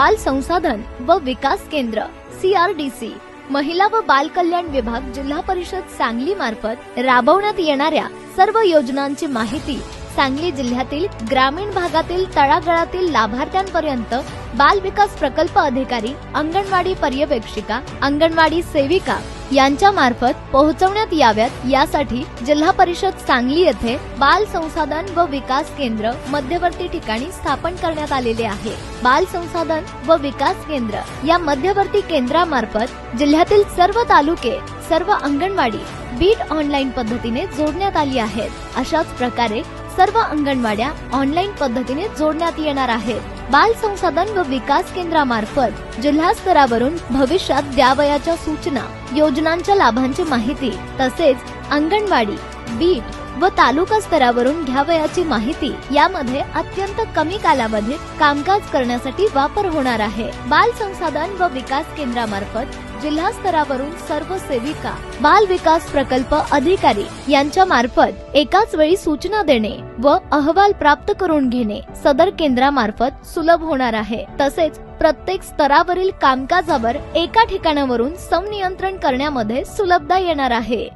बाल संसाधन व विकास केंद्र CRDC, महिला व बाल कल्याण विभाग जिल्हा परिषद सांगली मार्फत राबवण्यात येणाऱ्या सर्व योजनांची माहिती सांगली जिल्ह्यातील ग्रामीण भागातील तळागाळातील लाभार्थ्यांपर्यंत बाल विकास प्रकल्प अधिकारी, अंगणवाडी पर्यवेक्षिका, अंगणवाडी सेविका यांच्या मार्फत पोहोचवण्यात याव्यात यासाठी जिल्हा परिषद सांगली येथे बाल संसाधन व विकास केंद्र मध्यवर्ती ठिकाणी स्थापन करण्यात आलेले आहे। बाल संसाधन व विकास केंद्र या मध्यवर्ती केंद्रामार्फत जिल्ह्यातील सर्व तालुके, सर्व अंगणवाडी बीट ऑनलाईन पद्धतीने जोडण्यात आली आहेत। अशाच प्रकारे सर्व अंगणवाड्या ऑनलाईन पद्धतीने जोडण्यात येणार आहेत। बाल संसाधन व विकास केंद्रामार्फत जिल्हा स्तरावरून भविष्यात द्यावयाच्या सूचना, योजनांच्या लाभांची माहिती तसेच अंगणवाडी, बीट व तालुका स्तरावरून घ्यावयाची माहिती यामध्ये अत्यंत कमी कालावधीत कामकाज करण्यासाठी वापर होणार आहे। बाल संसाधन व विकास केंद्रामार्फत जिल्हा स्तरावरून सर्व सेविका, बाल विकास प्रकल्प अधिकारी यांच्या मार्फत एकाच वेळी सूचना देणे व अहवाल प्राप्त करून घेणे सदर केंद्रामार्फत सुलभ होणार आहे। तसेच प्रत्येक स्तरावरील कामकाजावर एका ठिकाणावरून संनियंत्रण करण्यामध्ये सुलभता येणार आहे।